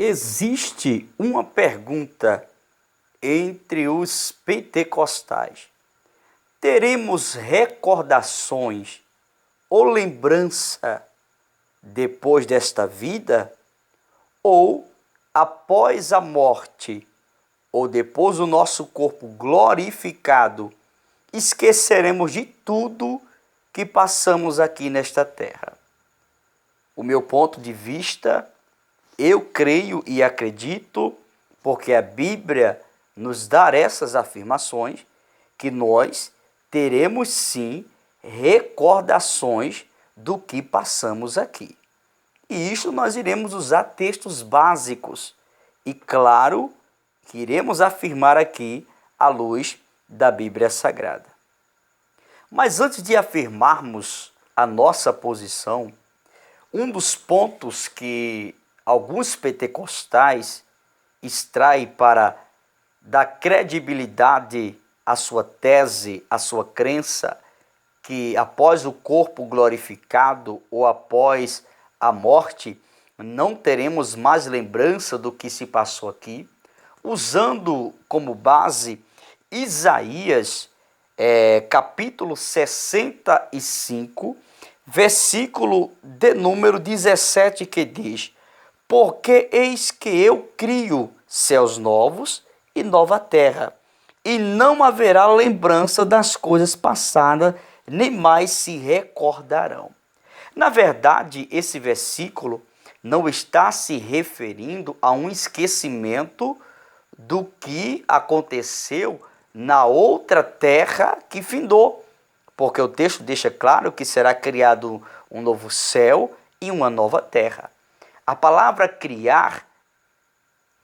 Existe uma pergunta entre os pentecostais: teremos recordações ou lembrança depois desta vida? Ou após a morte, ou depois do nosso corpo glorificado, esqueceremos de tudo que passamos aqui nesta terra? O meu ponto de vista, eu creio e acredito, porque a Bíblia nos dá essas afirmações, que nós teremos sim recordações do que passamos aqui. E isso nós iremos usar textos básicos. E claro que iremos afirmar aqui à luz da Bíblia Sagrada. Mas antes de afirmarmos a nossa posição, um dos pontos que alguns pentecostais extraem para dar credibilidade à sua tese, à sua crença, que após o corpo glorificado ou após a morte, não teremos mais lembrança do que se passou aqui, usando como base Isaías, capítulo 65, versículo de número 17, que diz: porque eis que eu crio céus novos e nova terra, e não haverá lembrança das coisas passadas, nem mais se recordarão. Na verdade, esse versículo não está se referindo a um esquecimento do que aconteceu na outra terra que findou, porque o texto deixa claro que será criado um novo céu e uma nova terra. A palavra criar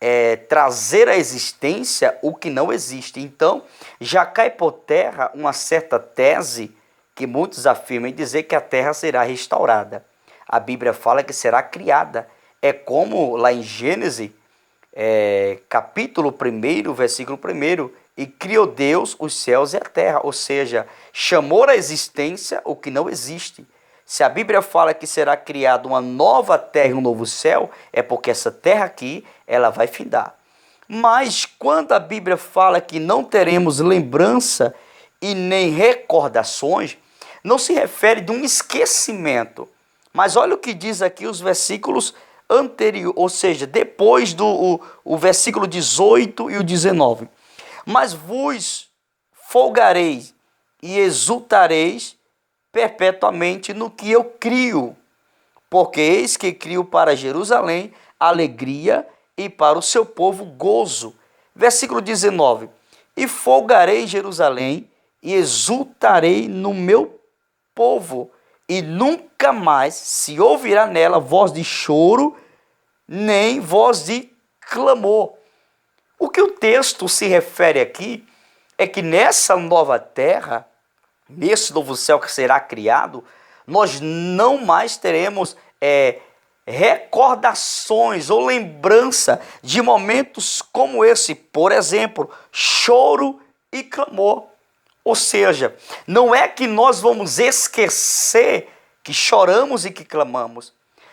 é trazer à existência o que não existe. Então, já cai por terra uma certa tese que muitos afirmam em dizer que a terra será restaurada. A Bíblia fala que será criada. É como lá em Gênesis, capítulo 1, versículo 1, e criou Deus os céus e a terra, ou seja, chamou à existência o que não existe. Se a Bíblia fala que será criada uma nova terra e um novo céu, é porque essa terra aqui, ela vai findar. Mas quando a Bíblia fala que não teremos lembrança e nem recordações, não se refere de um esquecimento. Mas olha o que diz aqui os versículos anteriores, ou seja, depois do o versículo 18 e o 19. Mas vos folgareis e exultareis perpetuamente no que eu crio, porque eis que crio para Jerusalém alegria e para o seu povo gozo. Versículo 19. E folgarei em Jerusalém e exultarei no meu povo, e nunca mais se ouvirá nela voz de choro, nem voz de clamor. O que o texto se refere aqui é que nessa nova terra, nesse novo céu que será criado, nós não mais teremos recordações ou lembrança de momentos como esse, por exemplo, choro e clamor. Ou seja, não é que nós vamos esquecer que choramos e que clamamos,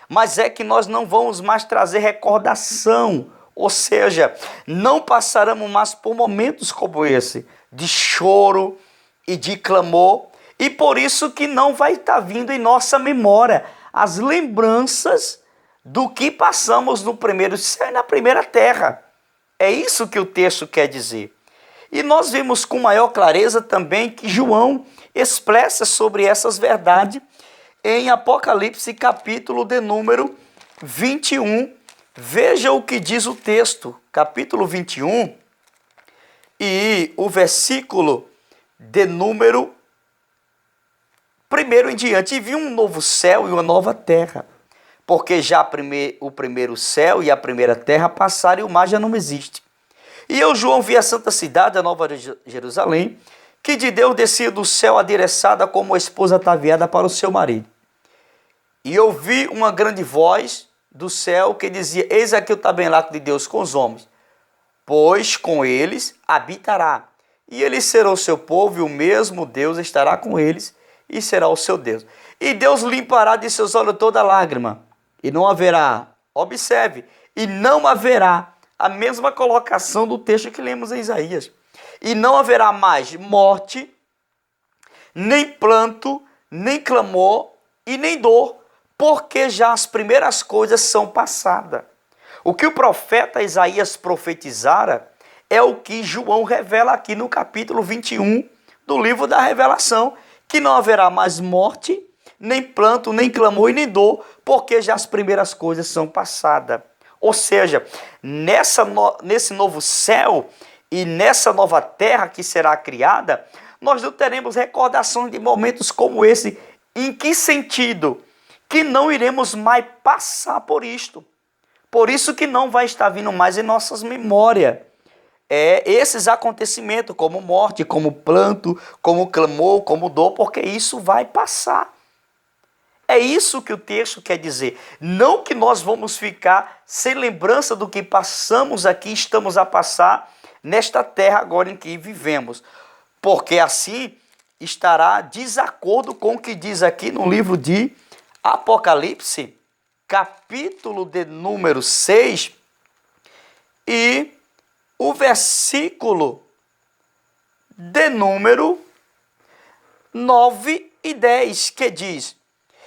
mas é que nós não vamos mais trazer recordação. Ou seja, não passaremos mais por momentos como esse, de choro e de clamor, e por isso que não vai estar vindo em nossa memória as lembranças do que passamos no primeiro céu e na primeira terra. É isso que o texto quer dizer. E nós vemos com maior clareza também que João expressa sobre essas verdades em Apocalipse, capítulo de número 21. Veja o que diz o texto, capítulo 21, e o versículo de número 1 em diante. E vi um novo céu e uma nova terra, porque já o primeiro céu e a primeira terra passaram e o mar já não existe. E eu, João, vi a santa cidade, a nova Jerusalém, que de Deus descia do céu adereçada como a esposa ataviada para o seu marido. E eu vi uma grande voz do céu que dizia: eis aqui o tabernáculo de Deus com os homens, pois com eles habitará. E eles serão o seu povo, e o mesmo Deus estará com eles, e será o seu Deus. E Deus limpará de seus olhos toda lágrima, e não haverá, observe, E não haverá a mesma colocação do texto que lemos em Isaías. E não haverá mais morte, nem pranto, nem clamor e nem dor, porque já as primeiras coisas são passadas. O que o profeta Isaías profetizara é o que João revela aqui no capítulo 21 do livro da Revelação, que não haverá mais morte, nem pranto, nem clamor e nem dor, porque já as primeiras coisas são passadas. Ou seja, nesse novo céu e nessa nova terra que será criada, nós não teremos recordações de momentos como esse. Em que sentido? Que não iremos mais passar por isto. Por isso que não vai estar vindo mais em nossas memórias esses acontecimentos, como morte, como planto, como clamor, como dor, porque isso vai passar. É isso que o texto quer dizer. Não que nós vamos ficar sem lembrança do que passamos aqui, estamos a passar nesta terra agora em que vivemos. Porque assim estará desacordo com o que diz aqui no livro de Apocalipse, capítulo de número 6, e o versículo de número 9 e 10, que diz: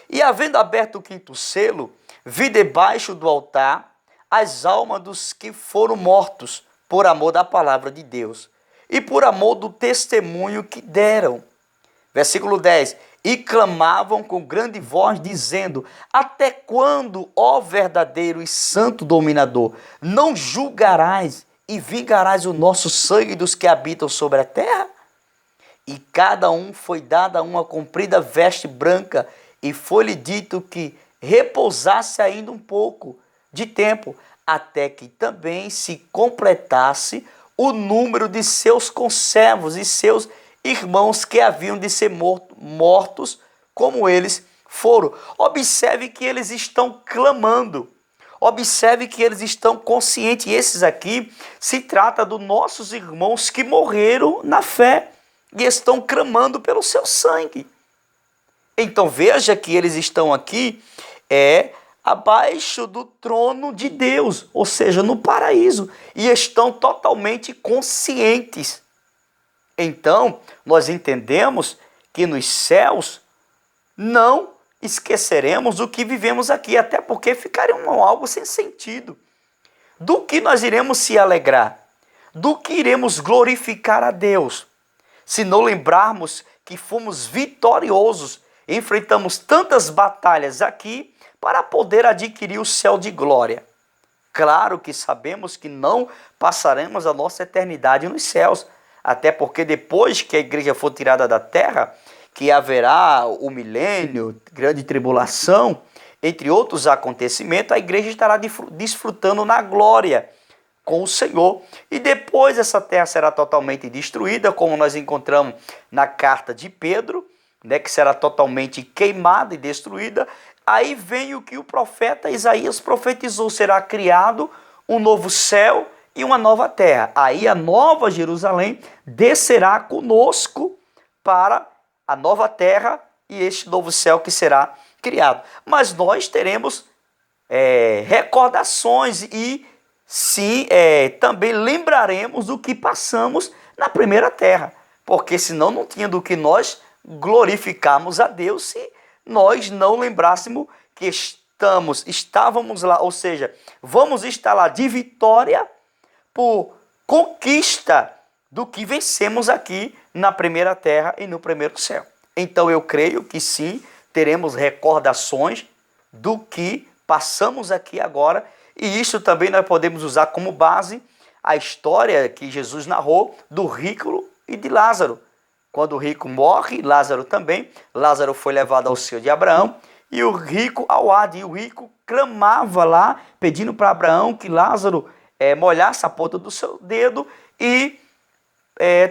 E havendo aberto o quinto selo, vi debaixo do altar as almas dos que foram mortos por amor da palavra de Deus e por amor do testemunho que deram. Versículo 10. E clamavam com grande voz, dizendo: Até quando, ó verdadeiro e santo dominador, não julgarás e vingarás o nosso sangue dos que habitam sobre a terra? E cada um foi dada uma comprida veste branca, e foi-lhe dito que repousasse ainda um pouco de tempo, até que também se completasse o número de seus conservos e seus irmãos que haviam de ser mortos como eles foram. Observe que eles estão clamando. Observe que eles estão conscientes. E esses aqui se trata dos nossos irmãos que morreram na fé e estão clamando pelo seu sangue. Então veja que eles estão aqui abaixo do trono de Deus, ou seja, no paraíso, e estão totalmente conscientes. Então, nós entendemos que nos céus não esqueceremos o que vivemos aqui, até porque ficaria algo sem sentido. Do que nós iremos se alegrar? Do que iremos glorificar a Deus? Se não lembrarmos que fomos vitoriosos, enfrentamos tantas batalhas aqui para poder adquirir o céu de glória. Claro que sabemos que não passaremos a nossa eternidade nos céus, até porque depois que a igreja for tirada da terra, que haverá o milênio, grande tribulação, entre outros acontecimentos, a igreja estará desfrutando na glória com o Senhor. E depois essa terra será totalmente destruída, como nós encontramos na carta de Pedro, que será totalmente queimada e destruída. Aí vem o que o profeta Isaías profetizou: será criado um novo céu e uma nova terra. Aí a nova Jerusalém descerá conosco para a nova terra e este novo céu que será criado. Mas nós teremos recordações e sim, também lembraremos do que passamos na primeira terra. Porque senão não tinha do que nós glorificarmos a Deus se nós não lembrássemos que estávamos lá, ou seja, vamos estar lá de vitória por conquista do que vencemos aqui na primeira terra e no primeiro céu. Então eu creio que sim, teremos recordações do que passamos aqui agora, e isso também nós podemos usar como base a história que Jesus narrou do rico e de Lázaro. Quando o rico morre, Lázaro também. Lázaro foi levado ao seio de Abraão e o rico ao Hades. E o rico clamava lá, pedindo para Abraão que Lázaro molhasse a ponta do seu dedo e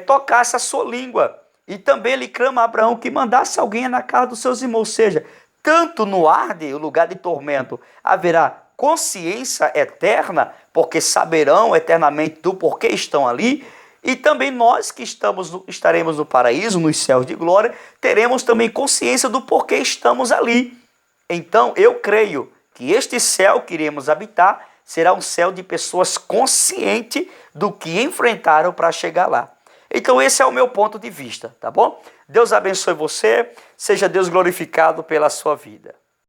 tocasse a sua língua. E também ele clama a Abraão que mandasse alguém na casa dos seus irmãos. Ou seja, tanto no Hades, o lugar de tormento, haverá consciência eterna, porque saberão eternamente do porquê estão ali. E também nós que estaremos no paraíso, nos céus de glória, teremos também consciência do porquê estamos ali. Então eu creio que este céu que iremos habitar será um céu de pessoas conscientes do que enfrentaram para chegar lá. Então esse é o meu ponto de vista, tá bom? Deus abençoe você, seja Deus glorificado pela sua vida.